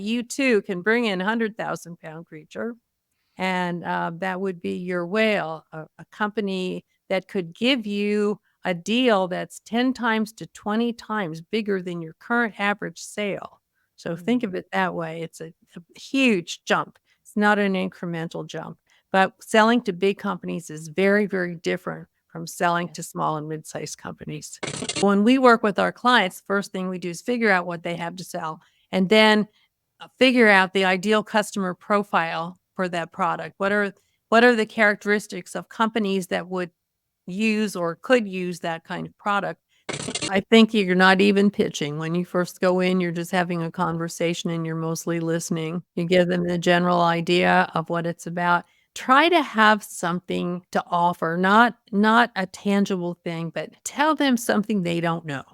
You too can bring in a 100,000-pound creature, and that would be your whale, a company that could give you a deal that's 10 times to 20 times bigger than your current average sale. So think of it that way. It's a huge jump. It's not an incremental jump. But selling to big companies is very, very different from selling to small and mid-sized companies. When we work with our clients, the first thing we do is figure out what they have to sell, and then figure out the ideal customer profile for that product. What are the characteristics of companies that would use or could use that kind of product? I think you're not even pitching. When you first go in, you're just having a conversation and you're mostly listening. You give them the general idea of what it's about. Try to have something to offer, not a tangible thing, but tell them something they don't know.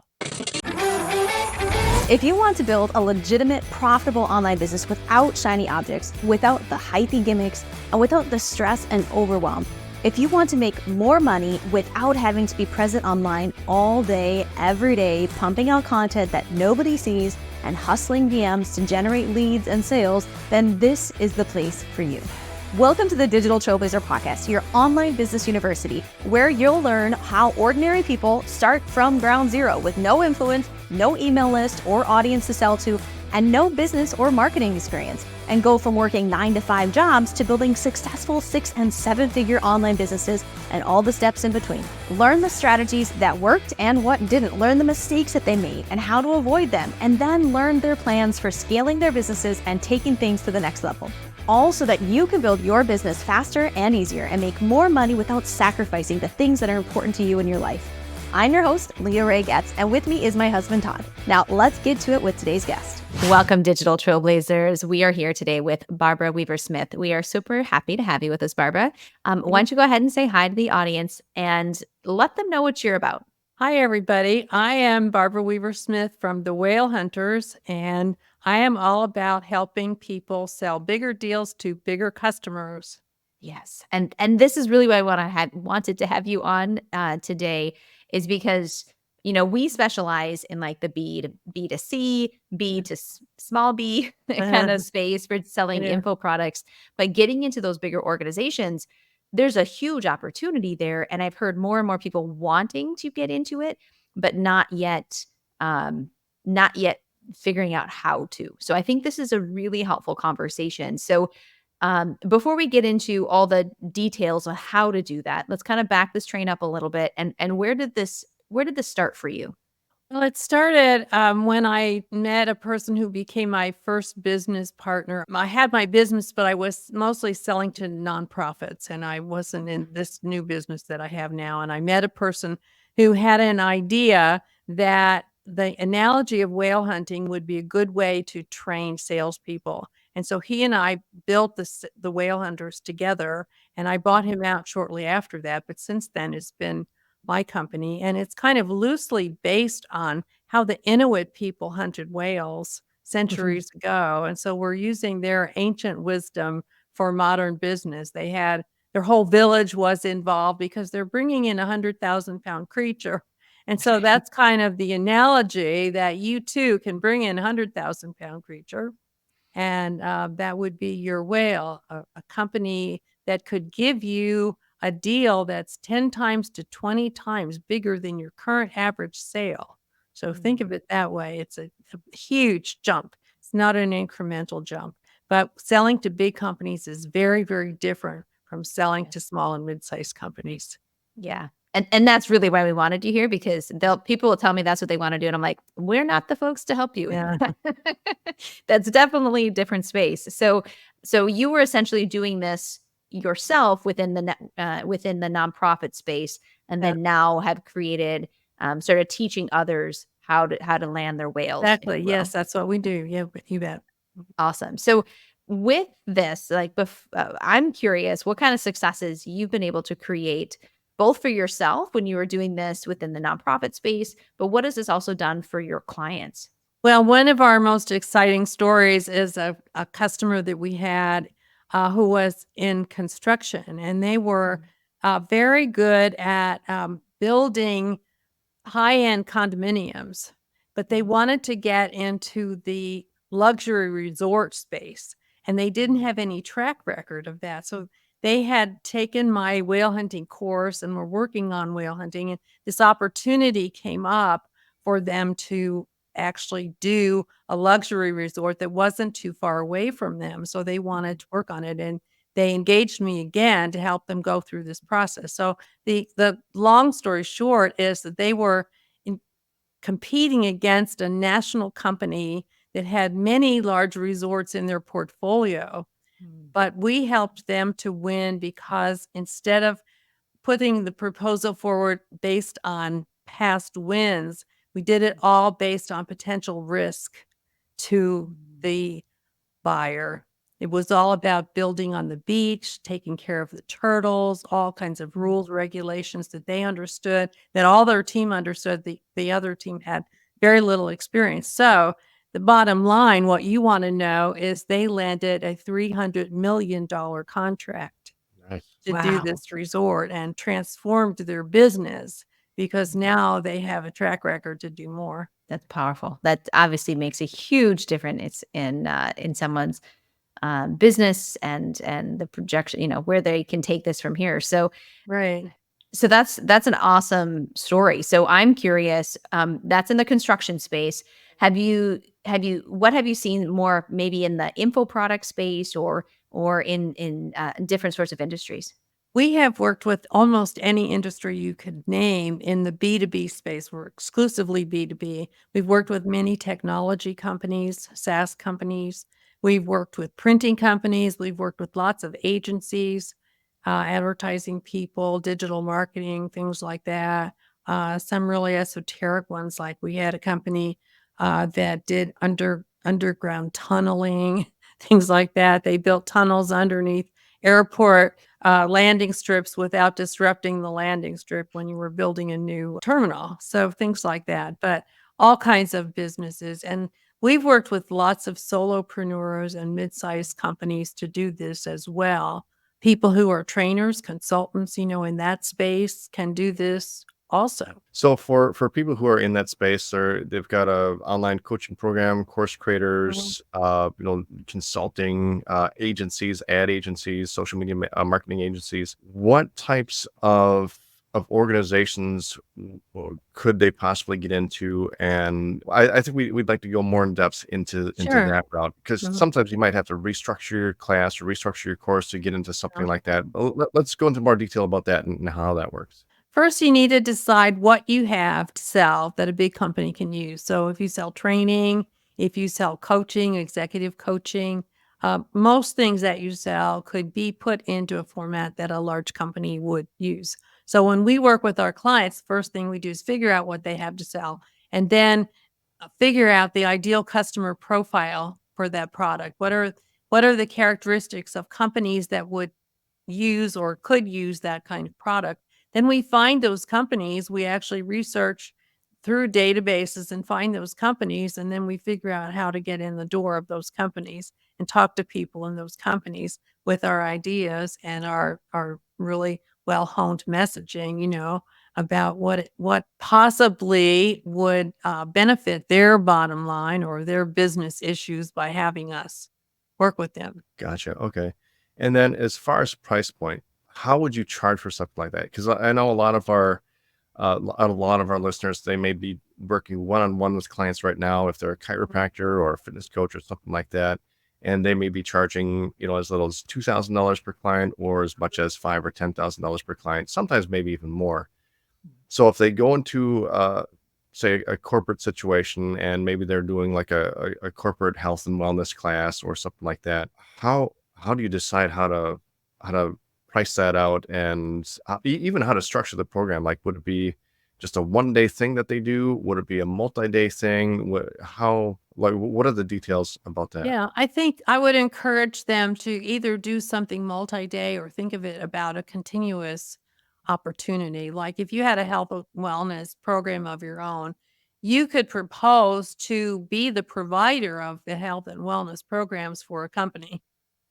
If you want to build a legitimate, profitable online business without shiny objects, without the hypey gimmicks, and without the stress and overwhelm, if you want to make more money without having to be present online all day, every day, pumping out content that nobody sees and hustling DMs to generate leads and sales, then this is the place for you. Welcome to the Digital Trailblazer podcast, your online business university, where you'll learn how ordinary people start from ground zero with no influence, no email list or audience to sell to, and no business or marketing experience, and go from working 9-to-5 jobs to building successful 6- and 7-figure online businesses and all the steps in between. Learn the strategies that worked and what didn't. Learn the mistakes that they made and how to avoid them, and then learn their plans for scaling their businesses and taking things to the next level. All so that you can build your business faster and easier and make more money without sacrificing the things that are important to you in your life. I'm your host, Leah Ray Getz, and with me is my husband, Todd. Now, let's get to it with today's guest. Welcome, Digital Trailblazers. We are here today with Barbara Weaver-Smith. We are super happy to have you with us, Barbara. Why don't you go ahead and say hi to the audience and let them know what you're about. Hi, everybody. I am Barbara Weaver-Smith from The Whale Hunters, and I am all about helping people sell bigger deals to bigger customers. Yes, and this is really why I wanted to have you on today, is because we specialize in like the B to C, B to small B kind of space for selling info products, but getting into those bigger organizations, there's a huge opportunity there, and I've heard more and more people wanting to get into it, but not yet figuring out how to. So I think this is a really helpful conversation. So before we get into all the details on how to do that, let's kind of back this train up a little bit. And where did this start for you? Well, it started when I met a person who became my first business partner. I had my business, but I was mostly selling to nonprofits, and I wasn't in this new business that I have now. And I met a person who had an idea that the analogy of whale hunting would be a good way to train salespeople. And so he and I built the whale hunters together, and I bought him out shortly after that. But since then, it's been my company, and it's kind of loosely based on how the Inuit people hunted whales centuries ago. And so we're using their ancient wisdom for modern business. Their whole village was involved because they're bringing in a 100,000-pound creature. And so that's kind of the analogy that you too can bring in a 100,000-pound creature, and that would be your whale, a company that could give you a deal that's 10 times to 20 times bigger than your current average sale. So think of it that way. It's a huge jump. It's not an incremental jump. But selling to big companies is very, very different from selling to small and mid-sized companies. Yeah. And that's really why we wanted you here, because people will tell me that's what they want to do. And I'm like, we're not the folks to help you. Yeah. That's definitely a different space. So you were essentially doing this yourself within the nonprofit space, and then now have created, started teaching others how to land their whales. Exactly. Yes, that's what we do. Yeah, you bet. Awesome. So with this, I'm curious what kind of successes you've been able to create, both for yourself when you were doing this within the nonprofit space, but what has this also done for your clients? Well, one of our most exciting stories is a customer that we had who was in construction, and they were very good at building high-end condominiums, but they wanted to get into the luxury resort space, and they didn't have any track record of that. So they had taken my whale hunting course and were working on whale hunting, and this opportunity came up for them to actually do a luxury resort that wasn't too far away from them. So they wanted to work on it, and they engaged me again to help them go through this process. So the long story short is that they were competing against a national company that had many large resorts in their portfolio, but we helped them to win because instead of putting the proposal forward based on past wins, we did it all based on potential risk to the buyer. It was all about building on the beach, taking care of the turtles, all kinds of rules, regulations that they understood, that all their team understood. The other team had very little experience. So the bottom line, what you want to know is they landed a $300 million contract Nice. to do Wow. this resort and transformed their business because now they have a track record to do more. That's powerful. That obviously makes a huge difference in someone's business and the projection, where they can take this from here. So Right. so that's an awesome story. So I'm curious. That's in the construction space. Have you what have you seen more maybe in the info product space or in different sorts of industries? We have worked with almost any industry you could name in the B2B space. We're exclusively B2B. We've worked with many technology companies, SaaS companies. We've worked with printing companies. We've worked with lots of agencies, advertising people, digital marketing, things like that. Some really esoteric ones, like we had a company that did underground tunneling, things like that. They built tunnels underneath airport landing strips without disrupting the landing strip when you were building a new terminal. So things like that, but all kinds of businesses. And we've worked with lots of solopreneurs and mid-sized companies to do this as well. People who are trainers, consultants, in that space can do this also. So for people who are in that space, or they've got a online coaching program, course creators, consulting agencies, ad agencies, social media marketing agencies, what types of organizations could they possibly get into? And I think we'd like to go more in depth into Sure. that route, because Mhm. sometimes you might have to restructure your class or restructure your course to get into something Yeah. like that. But let's go into more detail about that and how that works. First, you need to decide what you have to sell that a big company can use. So, if you sell training, if you sell coaching, executive coaching, most things that you sell could be put into a format that a large company would use. So, when we work with our clients, first thing we do is figure out what they have to sell and then figure out the ideal customer profile for that product. What are the characteristics of companies that would use or could use that kind of product? Then we find those companies, we actually research through databases and find those companies, and then we figure out how to get in the door of those companies and talk to people in those companies with our ideas and our really well-honed messaging, about what possibly would benefit their bottom line or their business issues by having us work with them. Gotcha. Okay. And then as far as price point, how would you charge for something like that? Because I know a lot of our listeners, they may be working one-on-one with clients right now, if they're a chiropractor or a fitness coach or something like that, and they may be charging, as little as $2,000 per client, or as much as $5,000 or $10,000 per client, sometimes maybe even more. So if they go into, say, a corporate situation, and maybe they're doing like a corporate health and wellness class or something like that, how do you decide how to price that out, and even how to structure the program? Like, would it be just a 1 day thing that they do? Would it be a multi-day thing? What are the details about that? Yeah, I think I would encourage them to either do something multi-day or think of it about a continuous opportunity. Like if you had a health and wellness program of your own, you could propose to be the provider of the health and wellness programs for a company.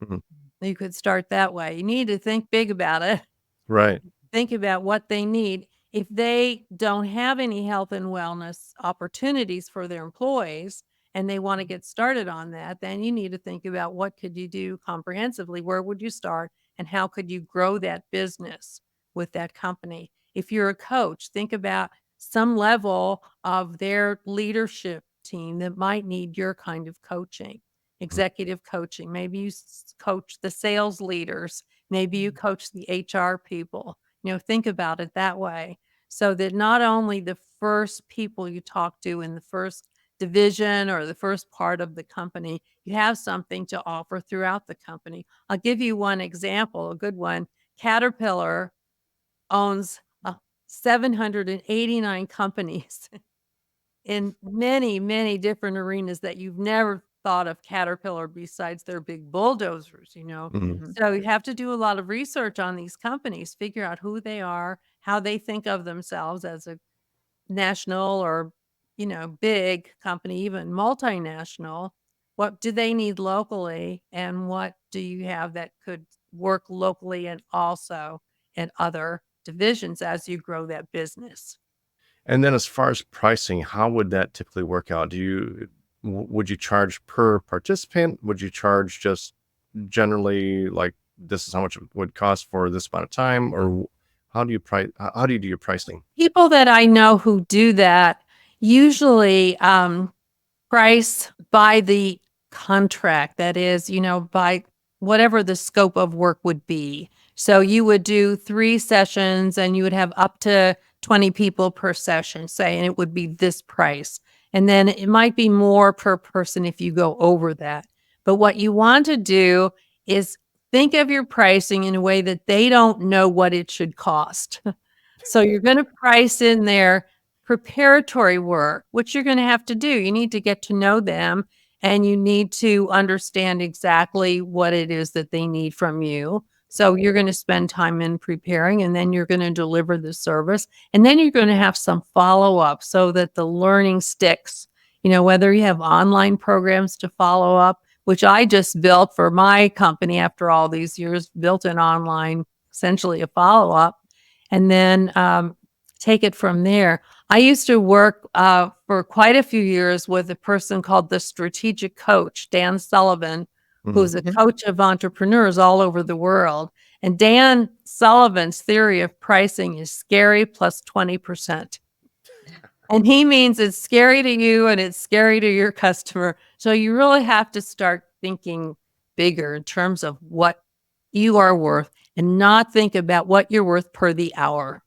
Mhm. You could start that way. You need to think big about it. Right. Think about what they need. If they don't have any health and wellness opportunities for their employees and they want to get started on that, then you need to think about what could you do comprehensively? Where would you start? And how could you grow that business with that company? If you're a coach, think about some level of their leadership team that might need your kind of coaching, executive coaching. Maybe you coach the sales leaders, maybe you coach the HR people. Think about it that way, so that not only the first people you talk to in the first division or the first part of the company, you have something to offer throughout the company. I'll give you one example, a good one. Caterpillar owns 789 companies in many, many different arenas that you've never thought of Caterpillar besides their big bulldozers. Mhm. Mhm. So you have to do a lot of research on these companies, figure out who they are, how they think of themselves as a national or, big company, even multinational. What do they need locally? And what do you have that could work locally and also in other divisions as you grow that business? And then as far as pricing, how would that typically work out? Would you charge per participant? Would you charge just generally like this is how much it would cost for this amount of time, or how do you price? How do you do your pricing? People that I know who do that usually price by the contract. That is, by whatever the scope of work would be. So you would do 3 sessions and you would have up to 20 people per session, say, and it would be this price. And then it might be more per person if you go over that. But what you want to do is think of your pricing in a way that they don't know what it should cost. So you're going to price in their preparatory work, which you're going to have to do. You need to get to know them and you need to understand exactly what it is that they need from you. So you're going to spend time in preparing and then you're going to deliver the service. And then you're going to have some follow up so that the learning sticks. Whether you have online programs to follow up, which I just built for my company after all these years, built an online, essentially a follow up, and then take it from there. I used to work for quite a few years with a person called the strategic coach, Dan Sullivan, Mhm. who's a Mhm. coach of entrepreneurs all over the world. And Dan Sullivan's theory of pricing is scary plus 20%. And he means it's scary to you and it's scary to your customer. So you really have to start thinking bigger in terms of what you are worth and not think about what you're worth per the hour.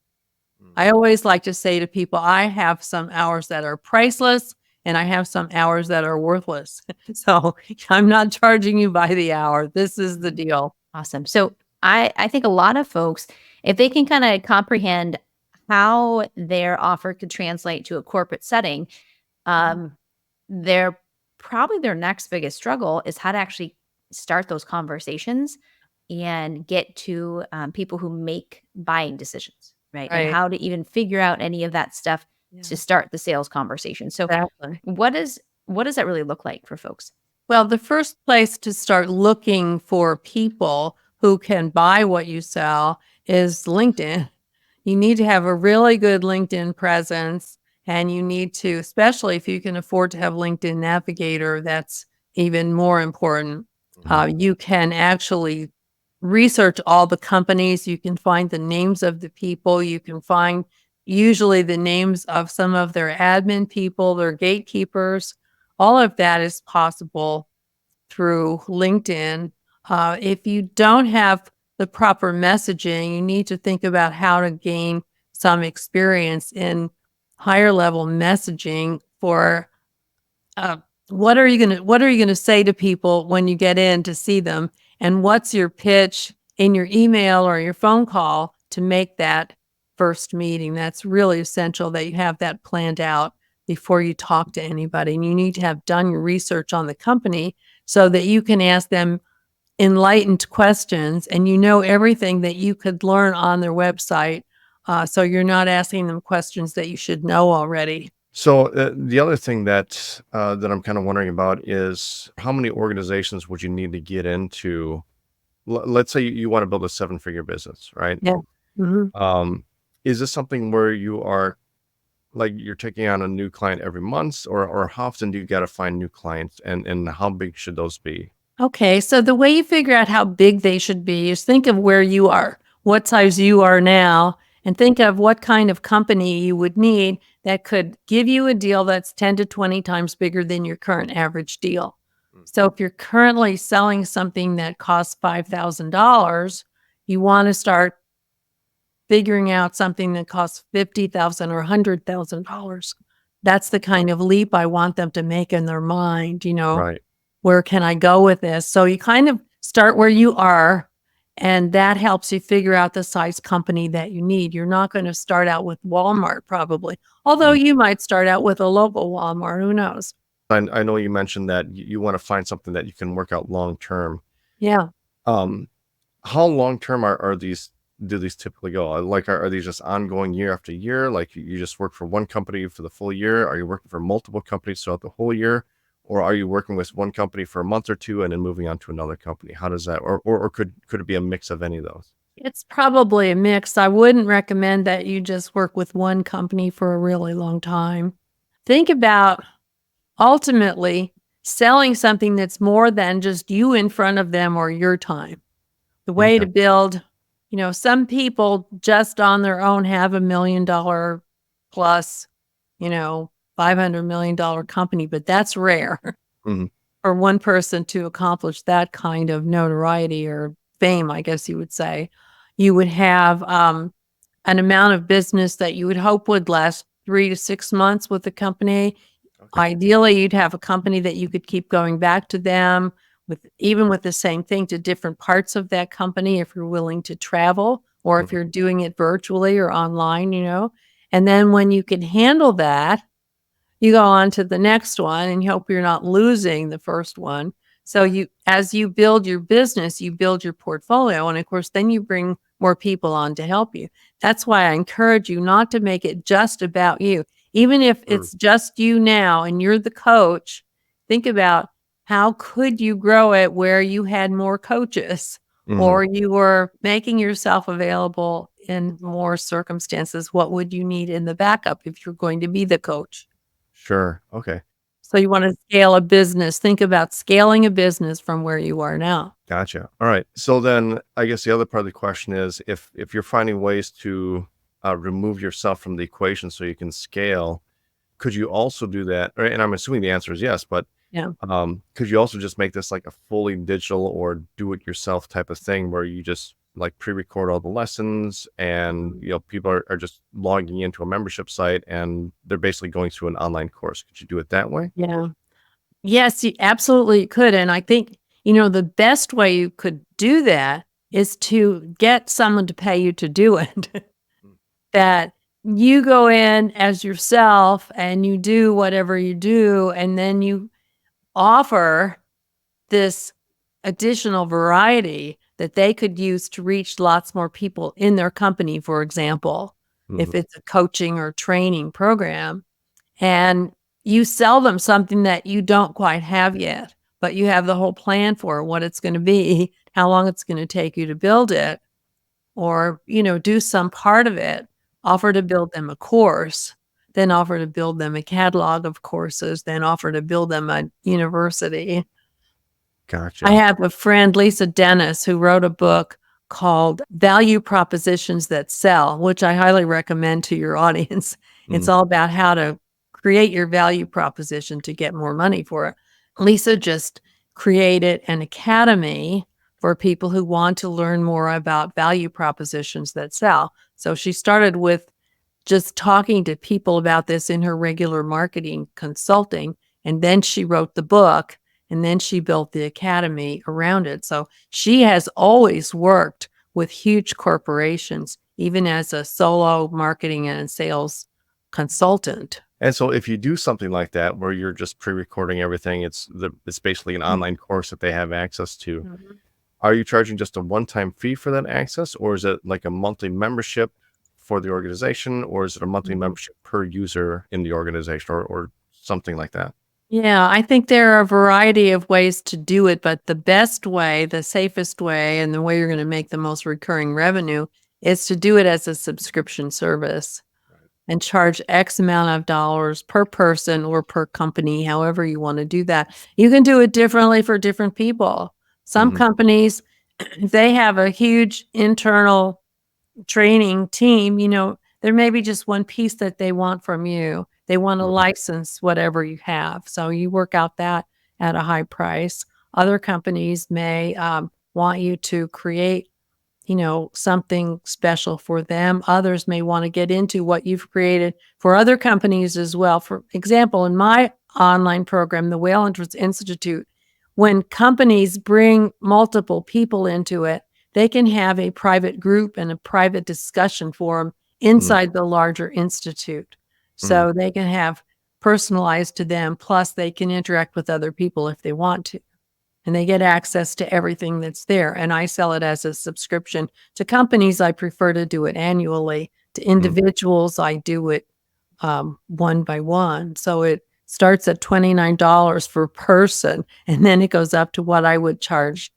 I always like to say to people, I have some hours that are priceless and I have some hours that are worthless. So I'm not charging you by the hour. This is the deal. Awesome. So I think a lot of folks, if they can kind of comprehend how their offer could translate to a corporate setting, um, their probably their next biggest struggle is how to actually start those conversations and get to people who make buying decisions, right? And Right. how to even figure out any of that stuff Yeah, to start the sales conversation. So, exactly. what does that really look like for folks? Well, the first place to start looking for people who can buy what you sell is LinkedIn. You need to have a really good LinkedIn presence, and you need to, especially if you can afford to have LinkedIn Navigator, that's even more important. Mhm. You can actually research all the companies. You can find the names of the people. You can find usually the names of some of their admin people, their gatekeepers. All of that is possible through LinkedIn. If you don't have the proper messaging, you need to think about how to gain some experience in higher level messaging for uh, what are you gonna say to people when you get in to see them, and what's your pitch in your email or your phone call to make that first meeting? That's really essential that you have that planned out before you talk to anybody, and you need to have done your research on the company so that you can ask them enlightened questions and you know everything that you could learn on their website, so you're not asking them questions that you should know already. So the other thing that I'm kind of wondering about is how many organizations would you need to get into? Let's say you want to build a 7-figure business, right? Yeah. Mhm. Um, is this something where you are like you're taking on a new client every month, or how often do you got to find new clients, and how big should those be? Okay, so the way you figure out how big they should be is think of where you are, what size you are now, and think of what kind of company you would need that could give you a deal that's 10 to 20 times bigger than your current average deal. So if you're currently selling something that costs $5,000, you want to start figuring out something that costs $50,000 or $100,000. That's the kind of leap I want them to make in their mind, Right. where can I go with this? So you kind of start where you are, and that helps you figure out the size company that you need. You're not going to start out with Walmart, probably, although Mm. you might start out with a local Walmart. Who knows? I know you mentioned that you want to find something that you can work out long term. Yeah. Um, how long term are these? Do these typically go? Like, are these just ongoing year after year? Like you just work for one company for the full year? Are you working for multiple companies throughout the whole year? Or are you working with one company for a month or two and then moving on to another company? How does that, or could it be a mix of any of those? It's probably a mix. I wouldn't recommend that you just work with one company for a really long time. Think about ultimately selling something that's more than just you in front of them or your time. The way Okay. to build, some people just on their own have $1 million plus, $500 million company, but that's rare Mhm. for one person to accomplish that kind of notoriety or fame, I guess you would say. You would have an amount of business that you would hope would last 3 to 6 months with the company. Okay. Ideally, you'd have a company that you could keep going back to them with, even with the same thing, to different parts of that company if you're willing to travel, or if Mhm. you're doing it virtually or online. And then when you can handle that, you go on to the next one and you hope you're not losing the first one. So as you build your business, you build your portfolio. And of course, then you bring more people on to help you. That's why I encourage you not to make it just about you. Even if Mm. it's just you now and you're the coach, think about how could you grow it where you had more coaches Mhm. or you were making yourself available in more circumstances. What would you need in the backup if you're going to be the coach? Sure. Okay. So you wanna scale a business, think about scaling a business from where you are now. Gotcha. All right. So then I guess the other part of the question is, if you're finding ways to remove yourself from the equation so you can scale, could you also do that? And I'm assuming the answer is yes, but Yeah. could you also just make this like a fully digital or do it yourself type of thing where you just like pre-record all the lessons, and people are just logging into a membership site and they're basically going through an online course? Could you do it that way? Yeah. Yes, you absolutely could, and I think, the best way you could do that is to get someone to pay you to do it. Mm. That you go in as yourself and you do whatever you do, and then you offer this additional variety that they could use to reach lots more people in their company, for example, Mhm. if it's a coaching or training program, and you sell them something that you don't quite have yet, but you have the whole plan for what it's going to be, how long it's going to take you to build it, or, do some part of it, offer to build them a course, then offer to build them a catalog of courses, then offer to build them a university. I Gotcha. have a friend, Lisa Dennis, who wrote a book called Value Propositions That Sell, which I highly recommend to your audience. It's Mm. all about how to create your value proposition to get more money for it. Lisa just created an academy for people who want to learn more about value propositions that sell. So she started with just talking to people about this in her regular marketing consulting. And then she wrote the book, and then she built the academy around it. So she has always worked with huge corporations, even as a solo marketing and sales consultant. And so if you do something like that where you're just pre-recording everything, it's basically an online course that they have access to. Mhm. Are you charging just a one-time fee for that access, or is it like a monthly membership for the organization, or is it a monthly Mhm. membership per user in the organization, or something like that? Yeah, I think there are a variety of ways to do it, but the best way, the safest way, and the way you're going to make the most recurring revenue is to do it as a subscription service. and charge X amount of dollars per person or per company, however you want to do that. You can do it differently for different people. Some Mhm. companies, if they have a huge internal training team, there may be just one piece that they want from you. They want to Mhm. license whatever you have. So you work out that at a high price. Other companies may want you to create something special for them. Others may want to get into what you've created for other companies as well. For example, in my online program, the Whale Hunters Institute, when companies bring multiple people into it, they can have a private group and a private discussion forum Mhm. inside the larger institute. Mhm. So they can have personalized to them, plus they can interact with other people if they want to, and they get access to everything that's there. And I sell it as a subscription. To companies, I prefer to do it annually. To Mhm. individuals, I do it one by one. So it starts at $29 per person, and then it goes up to what I would charge,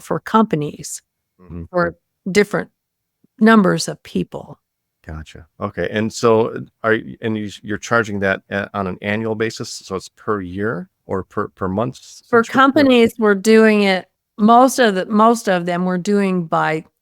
for companies Mhm. for different numbers of people. Gotcha. Okay. And so you're charging that on an annual basis, so it's per year or per month For subscription? companies, we're doing it most of them we're doing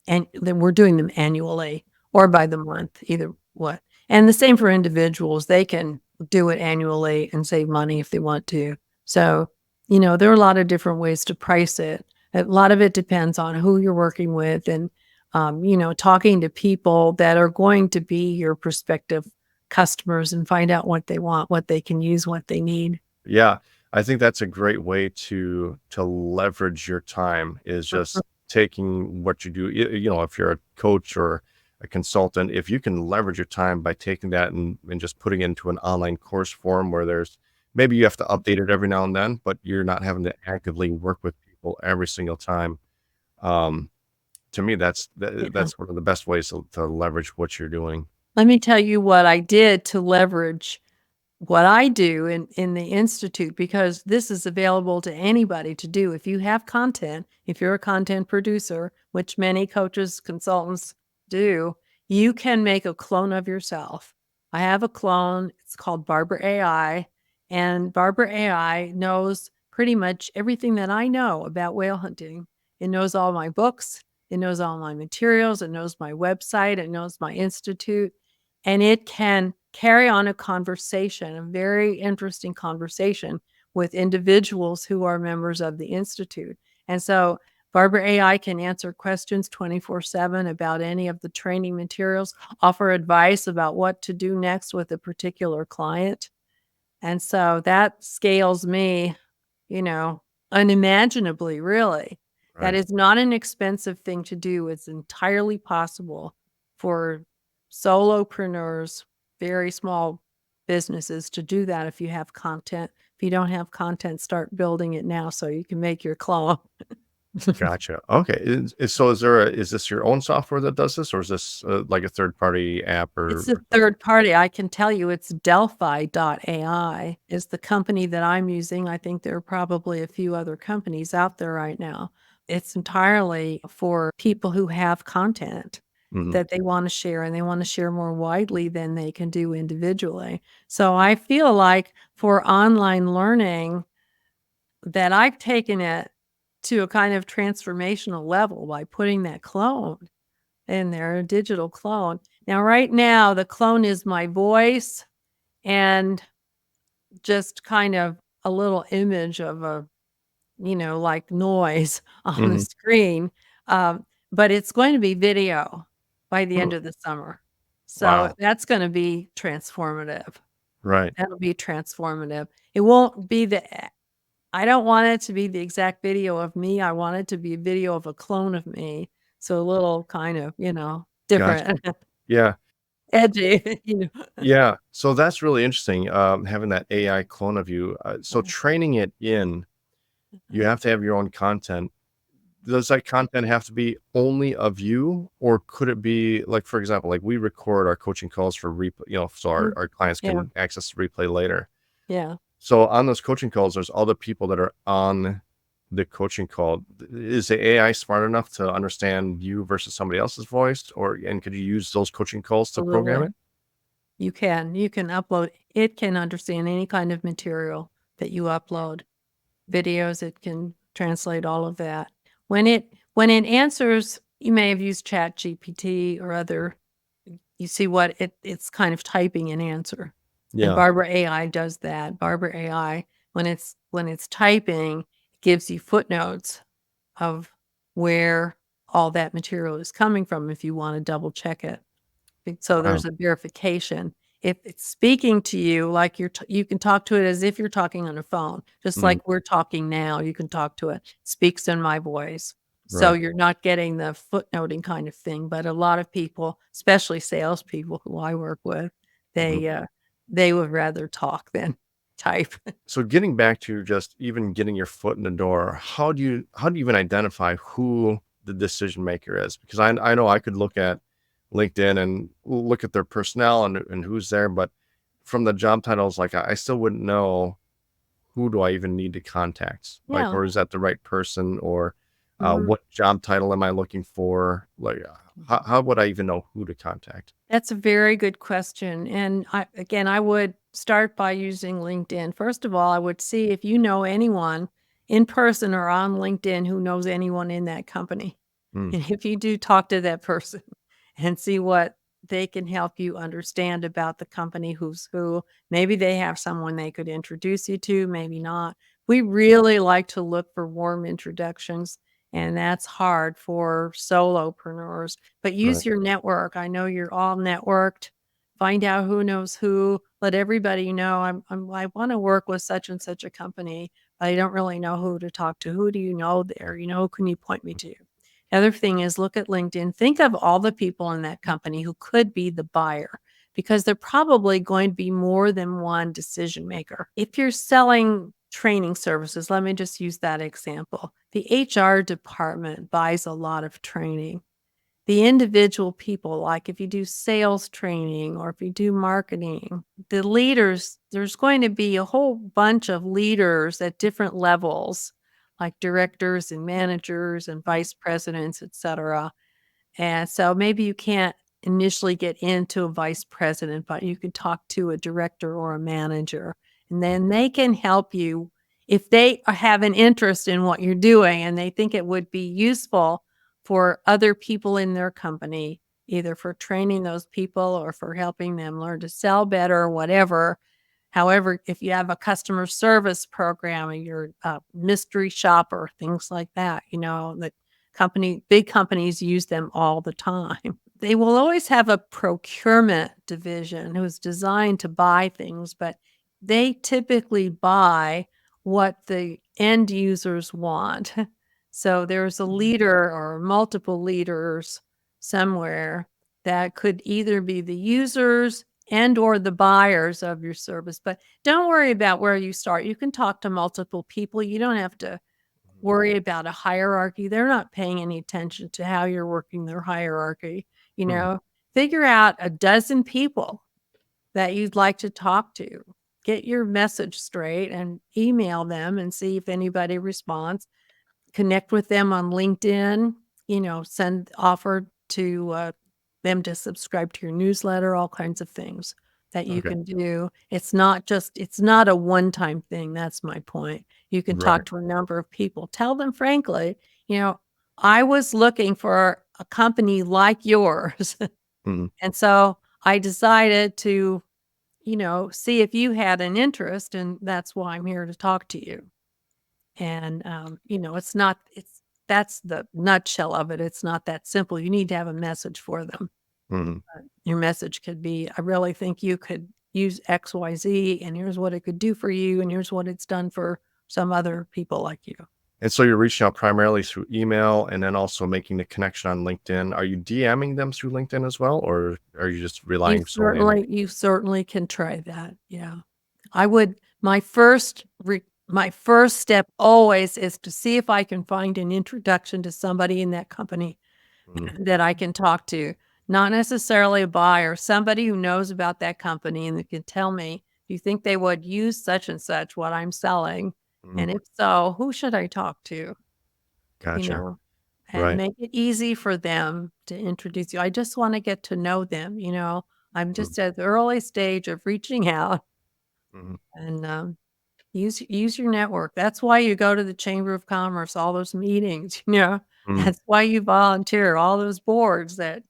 and then we're doing them annually or by the month, either what. And the same for individuals. They can do it annually and save money if they want to. So, there are a lot of different ways to price it. A lot of it depends on who you're working with and talking to people that are going to be your prospective customers and find out what they want, what they can use, what they need. Yeah, I think that's a great way to leverage your time is just taking what you do. If you're a coach or a consultant, if you can leverage your time by taking that and just putting it into an online course form where there's maybe you have to update it every now and then, but you're not having to actively work with people every single time. Um, to me, Yeah. that's one of the best ways to leverage what you're doing. Let me tell you what I did to leverage what I do in the institute, because this is available to anybody to do. If you have content, if you're a content producer, which many coaches, consultants do, you can make a clone of yourself. I have a clone. It's called Barbara AI, and Barbara AI knows pretty much everything that I know about whale hunting. It knows all my books. It knows all my materials. It knows my website. It knows my institute, and it can carry on a conversation, a very interesting conversation with individuals who are members of the institute. And so Barbara AI can answer questions 24/7 about any of the training materials, offer advice about what to do next with a particular client. And so that scales me, you know, unimaginably, really. That Right. is not an expensive thing to do. It's entirely possible for solopreneurs, very small businesses to do that if you have content. If you don't have content, start building it now so you can make your clone. Gotcha. Okay. Is this your own software that does this, or is this like a third party app It's a or something? third party. I can tell you it's Delphi.ai is the company that I'm using. I think there are probably a few other companies out there right now. It's entirely for people who have content Mhm. that they want to share, and they want to share more widely than they can do individually. So I feel like for online learning that I've taken it to a kind of transformational level by putting that clone in there, a digital clone. Now, right now, the clone is my voice and just kind of a little image of a, like noise on the Mhm. screen. But it's going to be video by the end Oh, of the summer. So wow. that's going to be transformative. Right. That'll be transformative. It won't be I don't want it to be the exact video of me. I want it to be a video of a clone of me. So a little kind of, Gotcha. different. Yeah. Edgy, Yeah. So that's really interesting. Having that AI clone of you. So training it in, you have to have your own content. Does that content have to be only of you, or could it be like, for example, like we record our coaching calls for replay, so Mhm. our clients Yeah, can access the replay later. yeah. So on those coaching calls, there's other people that are on the coaching call. Is the AI smart enough to understand you versus somebody else's voice, and could you use those coaching calls to program Absolutely. it? You can upload it can understand any kind of material that you upload. Videos, it can translate all of that. When it answers, you may have used ChatGPT or other you see what it's kind of typing an answer. And Yeah. Barbara AI does that. Barbara AI, when it's typing, gives you footnotes of where all that material is coming from if you want to double check it. So Wow. there's a verification. If it's speaking to you like you can talk to it as if you're talking on a phone, just Mhm. like we're talking now, you can talk to it. Speaks in my voice. So Right. you're not getting the footnoting kind of thing, but a lot of people, especially salespeople who I work with, Mhm. they would rather talk than type. So getting back to just even getting your foot in the door, how do you even identify who the decision maker is? Because I know I could look at LinkedIn and look at their personnel and who's there, but from the job titles, like I still wouldn't know who do I even need to contact? Like, Yeah. or is that the right person? Or Mhm. what job title am I looking for? Like, how would I even know who to contact? That's a very good question. And I would start by using LinkedIn. First of all, I would see if you know anyone in person or on LinkedIn who knows anyone in that company. Mm, And if you do, talk to that person and see what they can help you understand about the company, who's who. Maybe they have someone they could introduce you to, maybe not. We really like to look for warm introductions, and that's hard for solopreneurs. But right. use your network. I know you're all networked. Find out who knows who. Let everybody know I want to work with such and such a company. I don't really know who to talk to. Who do you know there? Who can you point me to? Other thing is look at LinkedIn. Think of all the people in that company who could be the buyer because they're probably going to be more than one decision maker. If you're selling training services, let me just use that example. The HR department buys a lot of training. The individual people, like if you do sales training or if you do marketing, the leaders, there's going to be a whole bunch of leaders at different levels, like directors and managers and vice presidents, et cetera. And so maybe you can't initially get into a vice president, but you can talk to a director or a manager, and then they can help you if they have an interest in what you're doing and they think it would be useful for other people in their company, either for training those people or for helping them learn to sell better or whatever. However, if you have a customer service program or you're a mystery shopper, things like that, that big companies use them all the time. They will always have a procurement division who's designed to buy things, but they typically buy what the end users want. So there's a leader or multiple leaders somewhere that could either be the users and or the buyers of your service. But don't worry about where you start. You can talk to multiple people. You don't have to worry about a hierarchy. They're not paying any attention to how you're working their hierarchy. You Mhm. know, Figure out a dozen people that you'd like to talk to. Get your message straight and email them and see if anybody responds. Connect with them on LinkedIn, send offer to them to subscribe to your newsletter, all kinds of things that you Okay. can do. It's not a one-time thing. That's my point. You can Right. talk to a number of people. Tell them frankly, you know, I was looking for a company like yours. Mhm. And so I decided to, see if you had an interest, and that's why I'm here to talk to you. And, that's the nutshell of it. It's not that simple. You need to have a message for them. Mhm. Your message could be, I really think you could use XYZ, and here's what it could do for you, and here's what it's done for some other people like you. And so you're reaching out primarily through email and then also making the connection on LinkedIn. Are you DMing them through LinkedIn as well, or are you just You relying solely on? certainly you certainly can try that. Yeah. I would my first step always is to see if I can find an introduction to somebody in that company Mhm. that I can talk to, not necessarily a buyer, somebody who knows about that company and that can tell me, "Do you think they would use such and such what I'm selling? Mhm. And if so, who should I talk to?" You Gotcha. know, and Right. make it easy for them to introduce you. I just wanna get to know them. I'm Mm, just at the early stage of reaching out mhm, and, use your network. That's why you go to the Chamber of Commerce, all those meetings, mm, That's why you volunteer, all those boards that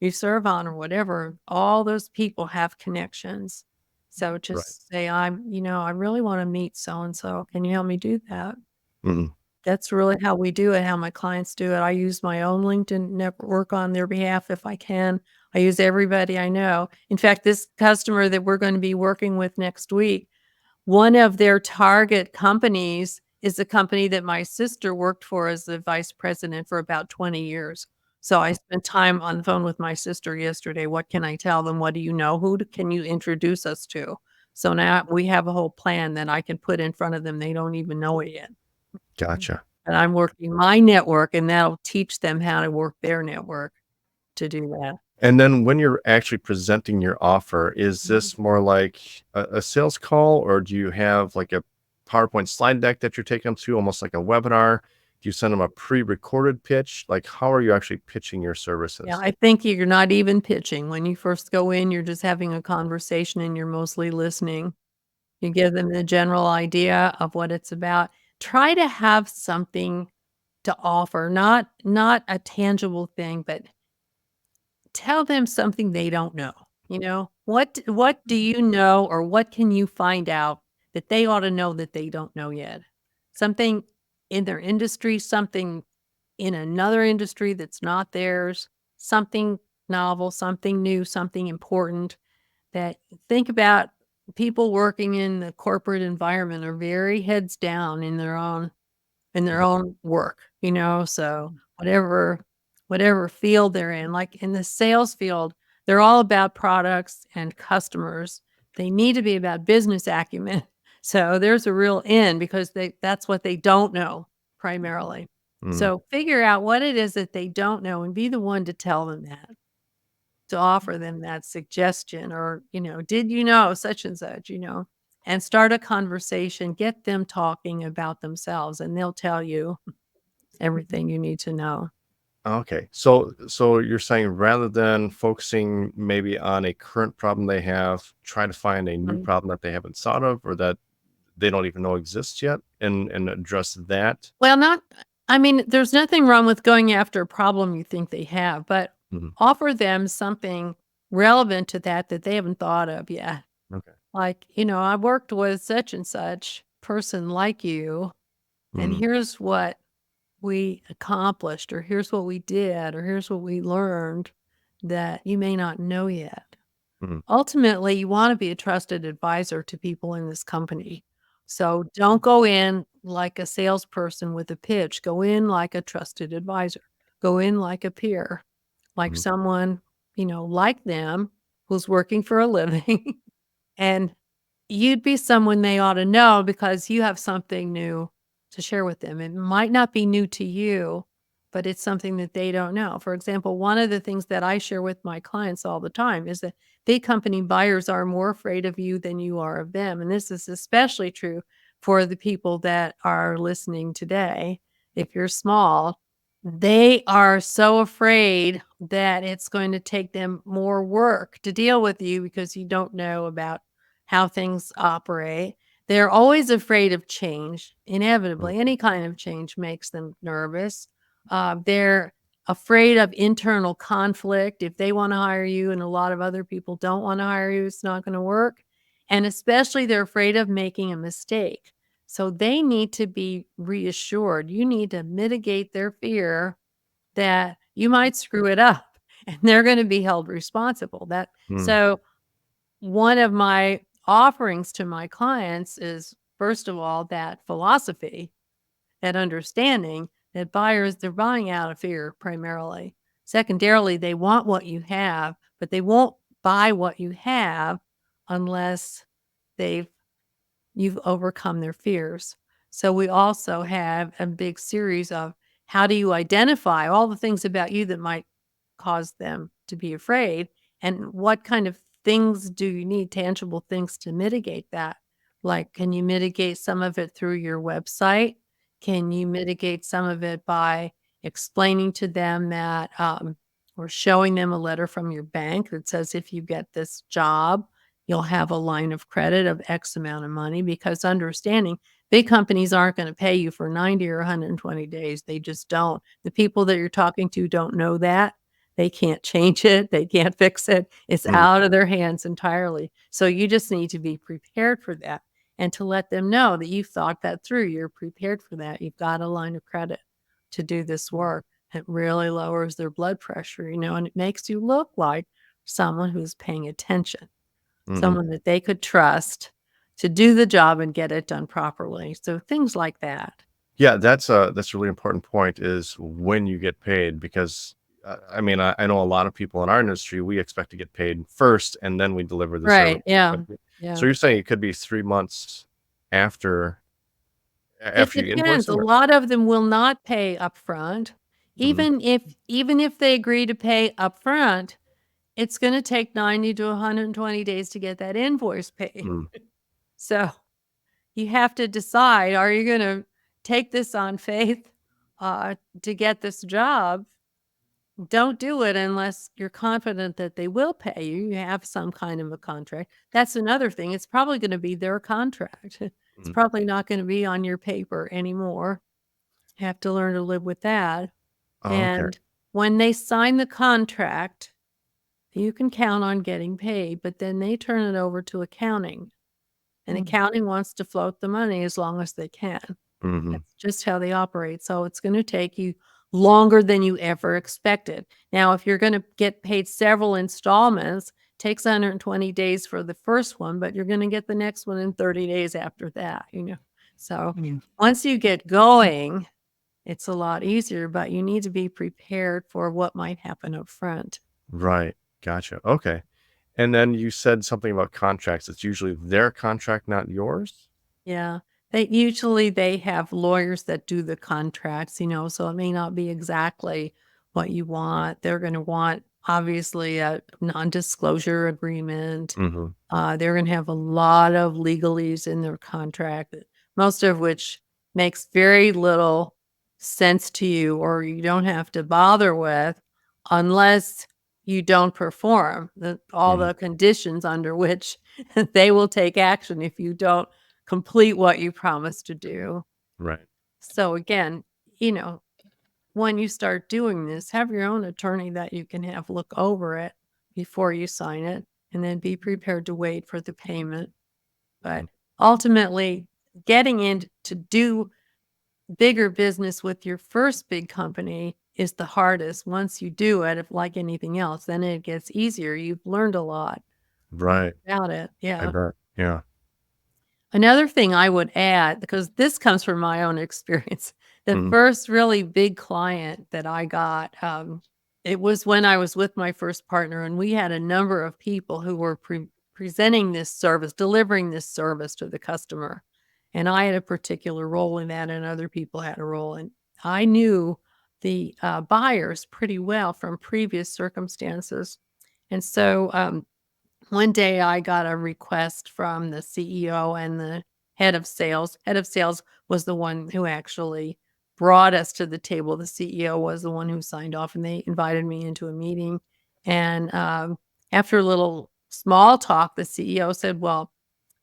you serve on or whatever, all those people have connections. So right. just say, I really wanna meet so and so. Can you help me do that? Mhm, That's really how we do it, how my clients do it. I use my own LinkedIn network on their behalf if I can. I use everybody I know. In fact, this customer that we're gonna be working with next week, one of their target companies is a company that my sister worked for as the vice president for about 20 years. So I spent time on the phone with my sister yesterday. What can I tell them? What do you know? Can you introduce us to? So now we have a whole plan that I can put in front of them. They don't even know it yet. gotcha. And I'm working my network, and that'll teach them how to work their network to do that. And then when you're actually presenting your offer, is Mhm. this more like a sales call, or do you have like a PowerPoint slide deck that you're taking them to, almost like a webinar? Do you send them a pre-recorded pitch? Like, how are you actually pitching your Yeah, services? I think you're not even pitching. When you first go in, you're just having a conversation and you're mostly listening. You give them the general idea of what it's about. Try to have something to offer, not a tangible thing, but tell them something they don't know, What do you know or what can you find out that they ought to know that they don't know yet? Something in their industry, something in another industry that's not theirs, something novel, something new, something important that think about people working in the corporate environment are very heads down in their own work, so whatever field they're in, like in the sales field, they're all about products and customers. They need to be about business acumen. So there's a real in because that's what they don't know primarily. Mm, So figure out what it is that they don't know and be the one to tell them that, to offer them that suggestion or, did you know such and such, and start a conversation, get them talking about themselves and they'll tell you everything you need to know. okay. So you're saying rather than focusing maybe on a current problem they have, try to find a new Mhm. problem that they haven't thought of or that they don't even know exists yet and address that. Well, there's nothing wrong with going after a problem you think they have, but Mhm, offer them something relevant to that they haven't thought of yet. okay. Like, I worked with such and such person like you, and Mm, here's what we accomplished, or here's what we did, or here's what we learned that you may not know yet. mhm, Ultimately, you want to be a trusted advisor to people in this company. So don't go in like a salesperson with a pitch. Go in like a trusted advisor. Go in like a peer, like mhm, someone, like them who's working for a living. And you'd be someone they ought to know because you have something new to share with them. It might not be new to you, but it's something that they don't know. For example, one of the things that I share with my clients all the time is that big company buyers are more afraid of you than you are of them. And this is especially true for the people that are listening today. If you're small, they are so afraid that it's going to take them more work to deal with you because you don't know about how things operate. They're always afraid of change. mm, Inevitably, any kind of change makes them nervous. They're afraid of internal conflict. If they want to hire you and a lot of other people don't want to hire you, it's not going to work. And especially, they're afraid of making a mistake. So they need to be reassured. You need to mitigate their fear that you might screw it up and they're going to be held responsible. That mm, so one of my offerings to my clients is, first of all, that philosophy, that understanding that buyers, they're buying out of fear primarily. Secondarily, they want what you have, but they won't buy what you have unless they've you've overcome their fears. So we also have a big series of how do you identify all the things about you that might cause them to be afraid and what kind of things do you need, tangible things to mitigate that? Like, can you mitigate some of it through your website? Can you mitigate some of it by explaining to them that or showing them a letter from your bank that says if you get this job, you'll have a line of credit of X amount of money, because understanding big companies aren't going to pay you for 90 or 120 days. They just don't. The people that you're talking to don't know that. They can't change it. They can't fix it. It's Mm, out of their hands entirely. So you just need to be prepared for that and to let them know that you've thought that through. You're prepared for that. You've got a line of credit to do this work. It really lowers their blood pressure, and it makes you look like someone who's paying attention, mhm. someone that they could trust to do the job and get it done properly. So things like that. Yeah, that's a really important point is when you get paid because, I mean, I know a lot of people in our industry, we expect to get paid first and then we deliver the service. Right. Yeah. But so Yeah. you're saying it could be 3 months after It after you invoice depends. A them? Or lot of them will not pay upfront. mhm, Even if they agree to pay upfront, it's gonna take 90 to 120 days to get that invoice paid. mm, So, you have to decide, are you gonna take this on faith, to get this job? Don't do it unless you're confident that they will pay you. You have some kind of a contract. That's another thing. It's probably gonna be their contract. It's mhm. probably not gonna be on your paper anymore. Have to learn to live with that. Oh, okay. And when they sign the contract, you can count on getting paid, but then they turn it over to accounting. And Mm. accounting wants to float the money as long as they can. Mhm. That's just how they operate. So it's gonna take you longer than you ever expected. Now, if you're gonna get paid several installments, takes 120 days for the first one, but you're gonna get the next one in 30 days after that. So Mm. once you get going, it's a lot easier, but you need to be prepared for what might happen up front. Right. Gotcha. Okay. And then you said something about contracts. It's usually their contract, not yours? Yeah. They have lawyers that do the contracts, so it may not be exactly what you want. They're gonna want, obviously, a non-disclosure agreement. Mhm. They're gonna have a lot of legalese in their contract, most of which makes very little sense to you, or you don't have to bother with unless you don't perform all Mhm. the conditions under which they will take action if you don't complete what you promised to do. Right. So again, you know, when you start doing this, have your own attorney that you can have look over it before you sign it, and then be prepared to wait for the payment. Mhm. But ultimately, getting in to do bigger business with your first big company is the hardest. Once you do it, if like anything else, then it gets easier. You've learned a lot Right. about it. I Yeah. bet. Yeah. Another thing I would add, because this comes from my own experience, the Mhm. first really big client that I got, it was when I was with my first partner, and we had a number of people who were presenting this service, delivering this service to the customer. And I had a particular role in that, and other people had a role. And I knew the buyers pretty well from previous circumstances. And so, one day I got a request from the CEO and the head of sales. Head of sales was the one who actually brought us to the table. The CEO was the one who signed off, and they invited me into a meeting. And after a little small talk, the CEO said, "Well,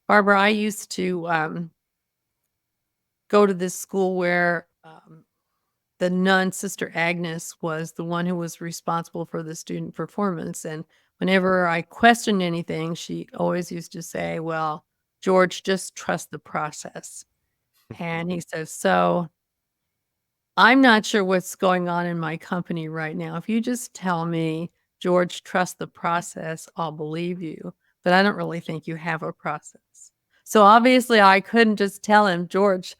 Barbara, I used to go to this school where the nun, Sister Agnes, was the one who was responsible for the student performance, and whenever I questioned anything, she always used to say, 'Well, George, just trust the process.'" And he says, "So, I'm not sure what's going on in my company right now. If you just tell me, 'George, trust the process,' I'll believe you, but I don't really think you have a process." So, obviously, I couldn't just tell him, "George,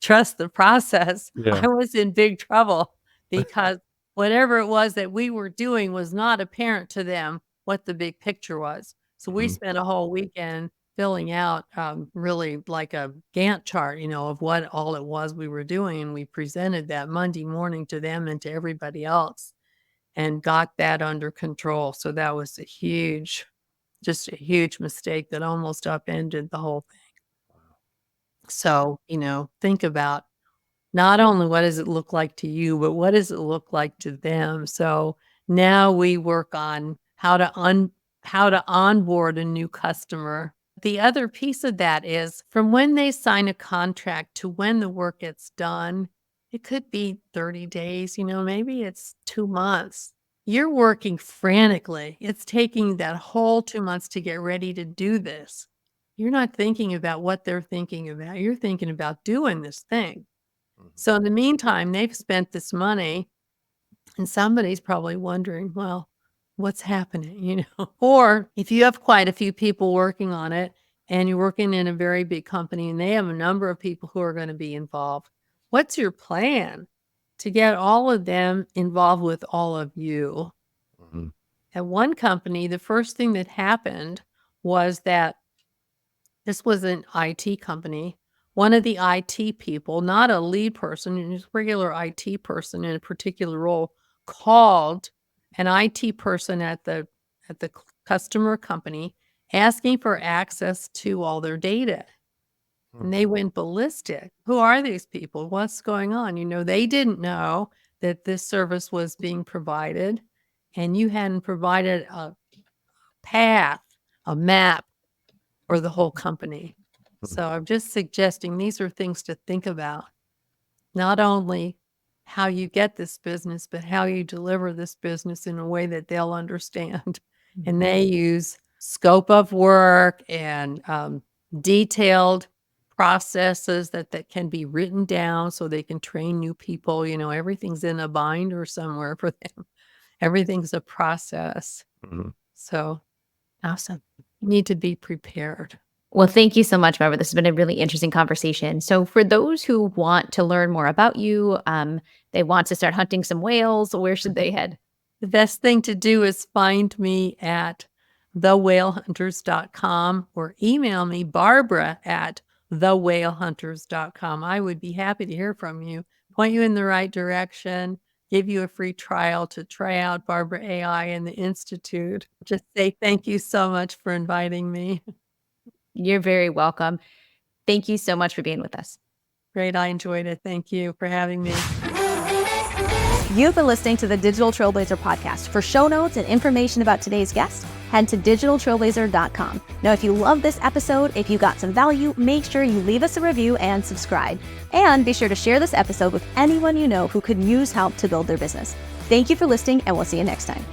trust the process." Yeah. I was in big trouble because whatever it was that we were doing was not apparent to them what the big picture was. So we Mhm. spent a whole weekend filling out really like a Gantt chart, of what all it was we were doing. And we presented that Monday morning to them and to everybody else and got that under control. So that was just a huge mistake that almost upended the whole thing. So, think about not only what does it look like to you, but what does it look like to them? So Now we work on how to onboard a new customer. The other piece of that is from when they sign a contract to when the work gets done, it could be 30 days, maybe it's 2 months. You're working frantically. It's taking that whole 2 months to get ready to do this. You're not thinking about what they're thinking about. You're thinking about doing this thing. So in the meantime, they've spent this money and somebody's probably wondering, well, what's happening, Or if you have quite a few people working on it and you're working in a very big company and they have a number of people who are going to be involved, what's your plan to get all of them involved with all of you? Mhm. At one company, the first thing that happened was that this was an IT company. One of the IT people, not a lead person, just a regular IT person in a particular role, called an IT person at the customer company asking for access to all their data. And they went ballistic. Who are these people? What's going on? They didn't know that this service was being provided, and you hadn't provided a path, a map for the whole company. So I'm just suggesting these are things to think about. Not only how you get this business, but how you deliver this business in a way that they'll understand. And they use scope of work and detailed processes that can be written down so they can train new people. Everything's in a binder somewhere for them. Everything's a process. Mhm. So Awesome. you need to be prepared. Well, thank you so much, Barbara. This has been a really interesting conversation. So, for those who want to learn more about you, they want to start hunting some whales, where should they head? The best thing to do is find me at thewhalehunters.com or email me, Barbara, at thewhalehunters.com. I would be happy to hear from you, point you in the right direction, give you a free trial to try out Barbara AI and the Institute. Just say thank you so much for inviting me. You're very welcome. Thank you so much for being with us. Great. I enjoyed it. Thank you for having me. You've been listening to the Digital Trailblazer podcast. For show notes and information about today's guest, head to digitaltrailblazer.com. Now, if you love this episode, if you got some value, make sure you leave us a review and subscribe. And be sure to share this episode with anyone you know who could use help to build their business. Thank you for listening, and we'll see you next time.